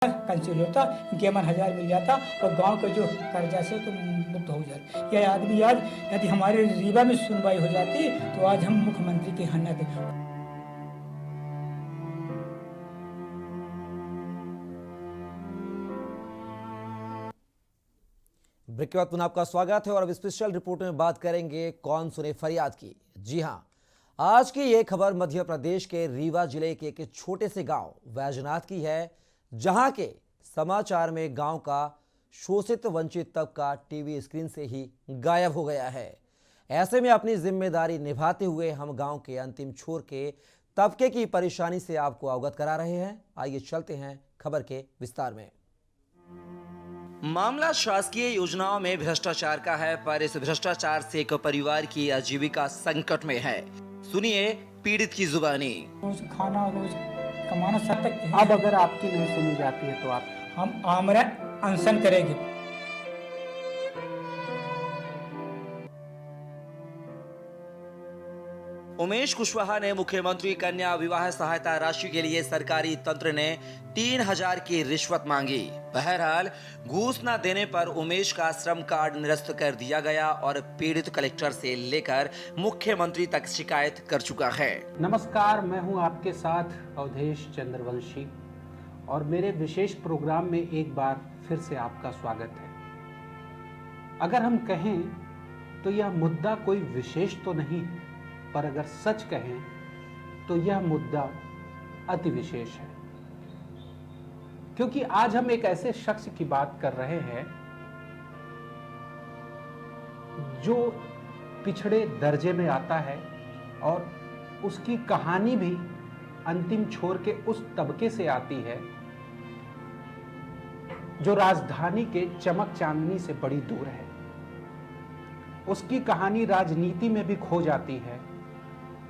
Conceal होता, इक्यावन 1000 मिल जाता और गांव के जो कर्जा से तो मुक्त हो जाते। यह आदमी आज यदि हमारे रीवा में सुनवाई हो जाती तो आज हम मुख्यमंत्री के यहाँ न थे। ब्रेक के बाद पुनः आपका स्वागत है और अब स्पेशल रिपोर्ट में बात करेंगे कौन सुने फरियाद की। जी हां, आज की ये खबर मध्य प्रदेश के रीवा जिले के एक छोटे से गांव वैजनाथ की है, जहां के समाचार में गांव का शोषित वंचित तबका टीवी स्क्रीन से ही गायब हो गया है। ऐसे में अपनी जिम्मेदारी निभाते हुए हम गांव के अंतिम छोर के तबके की परेशानी से आपको अवगत करा रहे हैं। आइए चलते हैं खबर के विस्तार में। मामला शासकीय योजनाओं में भ्रष्टाचार का है, पर इस भ्रष्टाचार से एक परिवार की आजीविका संकट में है। सुनिए पीड़ित की जुबानी। रोज खाना रोज कमाना सब तक अब अगर आपकी नहीं सुनी जाती है तो आप हम आमरण अनशन करेंगे। उमेश कुशवाहा ने मुख्यमंत्री कन्या विवाह सहायता राशि के लिए सरकारी तंत्र ने 3000 की रिश्वत मांगी। बहरहाल घूस न देने पर उमेश का श्रम कार्ड निरस्त कर दिया गया और पीड़ित कलेक्टर से लेकर मुख्यमंत्री तक शिकायत कर चुका है। नमस्कार, मैं हूं आपके साथ अवधेश चंद्रवंशी और मेरे विशेष प्रोग्राम में एक बार फिर से आपका स्वागत है। अगर हम कहें तो यह मुद्दा कोई विशेष तो नहीं है, पर अगर सच कहें तो यह मुद्दा अति विशेष है, क्योंकि आज हम एक ऐसे शख्स की बात कर रहे हैं जो पिछड़े दर्जे में आता है और उसकी कहानी भी अंतिम छोर के उस तबके से आती है जो राजधानी के चमक चांदनी से बड़ी दूर है। उसकी कहानी राजनीति में भी खो जाती है,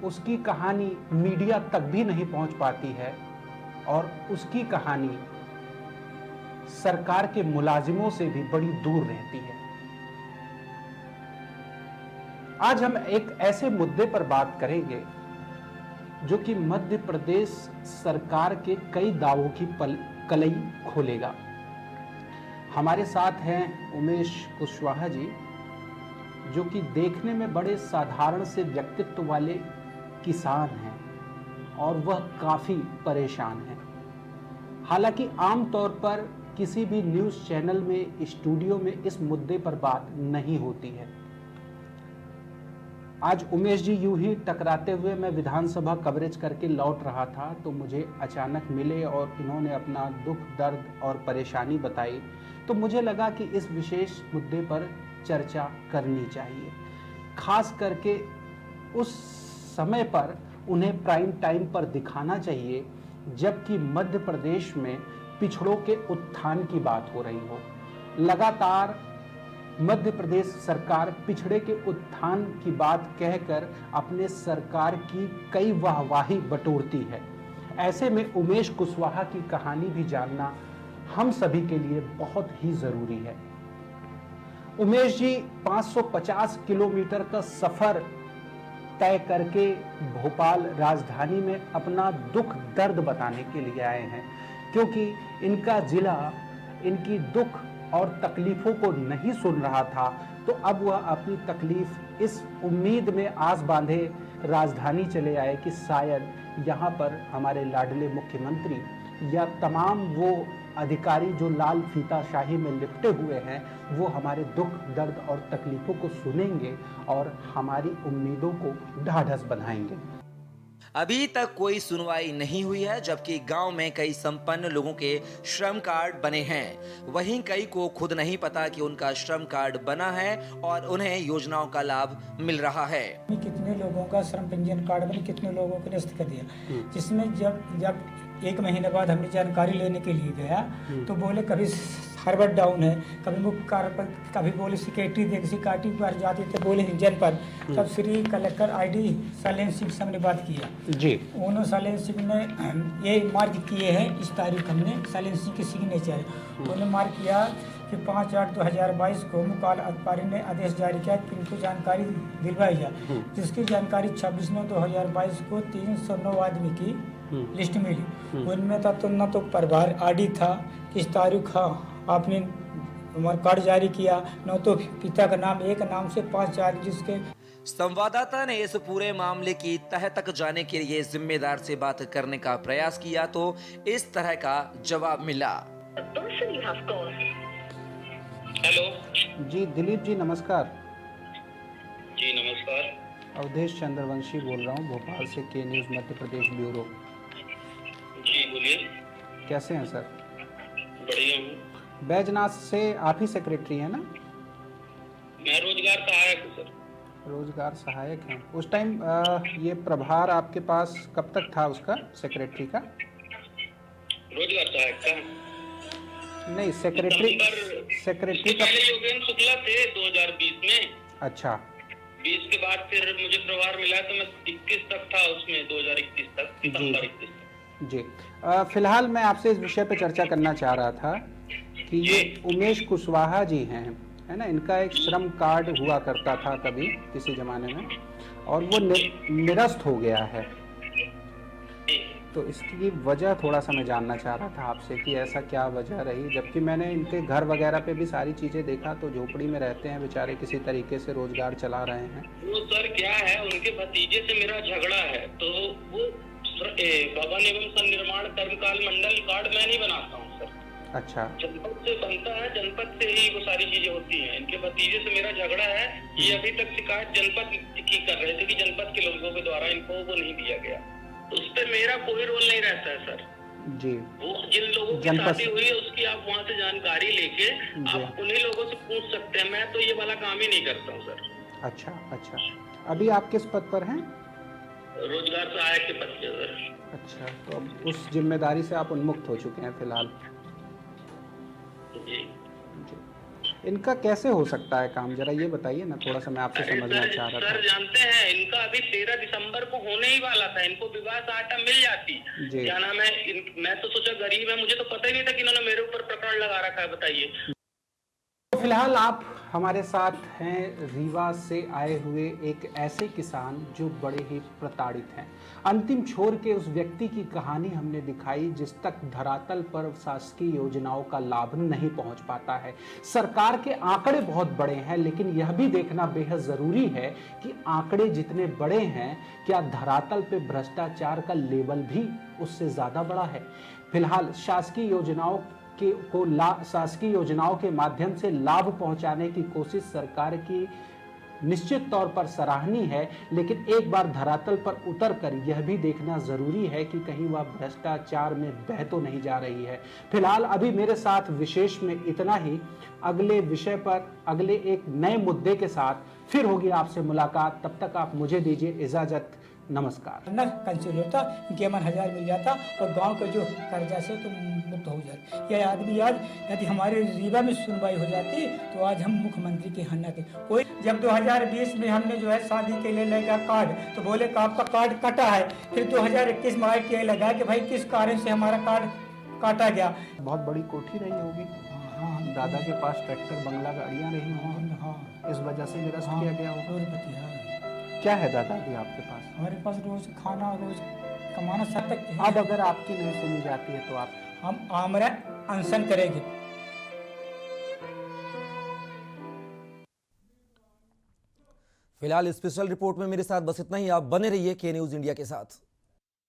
उसकी कहानी मीडिया तक भी नहीं पहुंच पाती है और उसकी कहानी सरकार के मुलाजिमों से भी बड़ी दूर रहती है। आज हम एक ऐसे मुद्दे पर बात करेंगे जो कि मध्य प्रदेश सरकार के कई दावों की कलई खोलेगा। हमारे साथ हैं उमेश कुशवाहा जी, जो कि देखने में बड़े साधारण से व्यक्तित्व वाले किसान हैं और वह काफी परेशान हैं। हालांकि आमतौर पर किसी भी न्यूज़ चैनल में स्टूडियो में इस मुद्दे पर बात नहीं होती है। आज उमेश जी यूं ही टकराते हुए मैं विधानसभा कवरेज करके लौट रहा था तो मुझे अचानक मिले और इन्होंने अपना दुख दर्द और परेशानी बताई, तो मुझे लगा कि इस विशेष मुद्दे पर चर्चा करनी चाहिए। खास करके उस समय पर उन्हें प्राइम टाइम पर दिखाना चाहिए जबकि मध्य प्रदेश में पिछड़ों के उत्थान की बात हो रही हो। लगातार मध्य प्रदेश सरकार पिछड़े के उत्थान की बात कहकर अपने सरकार की कई वाहवाही बटोरती है। ऐसे में उमेश कुशवाहा की कहानी भी जानना हम सभी के लिए बहुत ही जरूरी है। उमेश जी 550 किलोमीटर का सफर तय करके भोपाल राजधानी में अपना दुख दर्द बताने के लिए आए हैं, क्योंकि इनका जिला इनकी दुख और तकलीफों को नहीं सुन रहा था। तो अब वह अपनी तकलीफ इस उम्मीद में आस बांधे राजधानी चले आए कि शायद यहाँ पर हमारे लाडले मुख्यमंत्री या तमाम वो अधिकारी जो लाल फीता शाही में लिपटे हुए हैं वो हमारे दुख दर्द और तकलीफों को सुनेंगे और हमारी उम्मीदों को ढाढ़स बंधाएंगे। अभी तक कोई सुनवाई नहीं हुई है, जबकि गांव में कई संपन्न लोगों के श्रम कार्ड बने हैं। वहीं कई को खुद नहीं पता कि उनका श्रम कार्ड बना है और उन्हें योजनाओं का लाभ मिल रहा है। कितने लोगों का श्रम पंजीयन कार्ड बने, कितने लोगों को निरस्त कर दिया, जिसमें जब 1 महीने बाद हमने जानकारी लेने के लिए गया तो बोले कभी सर्वर डाउन है, कभी मुख्य कार्य पर, कभी बोले सिक्योरिटी देख सिक्योरिटी पर जाते थे, बोले इंजन पर। तब श्री कलेक्टर आईडी शैलेंद्र सिंह से हमने बात किया जी। उन्होंने शैलेंद्र सिंह ने ये मार्क किए हैं, इस तारीख हमने शैलेंद्र सिंह के सिग्नेचर उन्होंने मार्क किया कि 5/8/2022 को मुकाल अधिकारी ने आदेश जारी किया कि इनको जानकारी दिलवाई जाए, जिसकी जानकारी 26/9/2022 को 309 आदमी की लिस्ट मिली। उनमें था तो न तो परिवार आडी था, किस तारीख आपने हमारा कार्ड जारी किया, न तो पिता का नाम एक नाम से 5 जारी जिसके। संवाददाता ने इस पूरे मामले की तह तक जाने के लिए जिम्मेदार से बात करने का प्रयास किया तो इस तरह का जवाब मिला। हेलो जी दिलीप जी नमस्कार। जी नमस्कार। अवधेश चंद्रवंशी बोल रहा हूँ भोपाल से, के न्यूज़ मध्य प्रदेश ब्यूरो। जी बोलिए। कैसे हैं सर? बढ़िया हूँ। बैजनाथ से आप ही सेक्रेटरी हैं ना? मैं रोजगार सहायक हूँ सर। रोजगार सहायक हैं। उस टाइम ये प्रभार आपके पास कब तक था उसका, सेक्रेटरी का? रोजगार सहायक का नहीं, सेक्रेटरी का पहले योगेंद्र शुक्ला थे 2020 में। अच्छा। 20 के बाद फिर मुझे प्रभार मिला तो मैं 21 तक था उसमें, 2021 तक, दिसंबर 21 तक। जी फिलहाल मैं आपसे इस विषय पे चर्चा करना चाह रहा था कि ये उमेश कुशवाहा जी हैं, है ना, इनका एक श्रम कार्ड हुआ करता था कभी किसी जमाने में, और वो निरस्त हो गया है। तो इसकी वजह थोड़ा सा मैं जानना चाह रहा था आपसे कि ऐसा क्या वजह रही, जबकि मैंने इनके घर वगैरह पे भी सारी चीजें देखा तो झोपड़ी में रहते हैं बेचारे, किसी तरीके से रोजगार चला रहे हैं। वो सर क्या है, उनके भतीजे से मेरा झगड़ा है, तो वो भवन एवं सन्निर्माण कर्मकाल मंडल कार्ड मैं नहीं बनाता हूँ सर। अच्छा। जनपद से बनता है, जनपद से ही वो सारी चीजें होती हैं। इनके भतीजे से मेरा झगड़ा है, ये अभी तक शिकायत जनपद की कर रहे थे कि जनपद के लोगों के द्वारा इनको वो नहीं दिया गया। उस पर मेरा कोई रोल नहीं रहता है सर। जी। वो जिन लोगों की शादी हुई है उसकी आप वहाँ से जानकारी लेके आप उन्हीं लोगों से पूछ सकते हैं। मैं तो ये वाला काम ही नहीं करता हूँ सर। अच्छा अच्छा। अभी आप किस पद पर हैं? रोजगार सहायक के पद पे सर। अच्छा, तो अब उस जिम्मेदारी से आप उन्मुक्त हो चुके हैं फिलहाल? जी। इनका कैसे हो सकता है काम, जरा ये बताइए ना, थोड़ा सा मैं आपसे समझना चाह रहा था। सर जानते हैं, इनका अभी 13 दिसंबर को होने ही वाला था, इनको विवाह सहायता मिल जाती। क्या नाम है, मैं तो सोचा गरीब है, मुझे तो पता ही नहीं था कि इन्होंने मेरे ऊपर प्रकरण लगा रखा है। बताइए। फिलहाल आप हमारे साथ हैं रीवा से आए हुए एक ऐसे किसान जो बड़े ही प्रताड़ित हैं। अंतिम छोर के उस व्यक्ति की कहानी हमने दिखाई जिस तक धरातल पर शासकीय योजनाओं का लाभ नहीं पहुंच पाता है। सरकार के आंकड़े बहुत बड़े हैं, लेकिन यह भी देखना बेहद जरूरी है कि आंकड़े जितने बड़े हैं, क्या धरातल पे भ्रष्टाचार का लेवल भी उससे ज्यादा बड़ा है। फिलहाल शासकीय योजनाओं के माध्यम से लाभ पहुंचाने की कोशिश सरकार की निश्चित तौर पर सराहनीय है, लेकिन एक बार धरातल पर उतरकर यह भी देखना जरूरी है कि कहीं वह भ्रष्टाचार में बह तो नहीं जा रही है। फिलहाल अभी मेरे साथ विशेष में इतना ही। अगले विषय पर, अगले एक नए मुद्दे के साथ फिर होगी आपसे मुलाकात। तब तक आप मुझे दीजिए इजाजत। नमस्कार। न कंसिडर होता, इनके मन 1000 मिल जाता और गांव का जो कर्जा से तो मुक्त हो जाते। यह आदमी आज यदि हमारे रीवा में सुनवाई हो जाती तो आज हम मुख्यमंत्री के हन्ना थे। कोई जब 2020 में हमने जो है शादी के लिए लगा कार्ड, तो बोले कि आपका कार्ड कटा है। फिर 2021 में आके लगा कि भाई किस कारण से हमारा कार्ड काटा गया। बहुत बड़ी कोठी रही होगी। हाँ, दादा के पास ट्रैक्टर बंगला गाड़ियाँ रही होंगी। हाँ, इस वजह से निरस्त किया गया होगा। क्या है दादा जी आपके पास? हमारे पास रोज खाना, रोज कमाना सब तक है। अब अगर आपकी नहीं सुनी जाती है तो आप? हम आमरण अनशन करेंगे। फिलहाल स्पेशल रिपोर्ट में मेरे साथ बस इतना ही। आप बने रहिए के न्यूज़ इंडिया के साथ।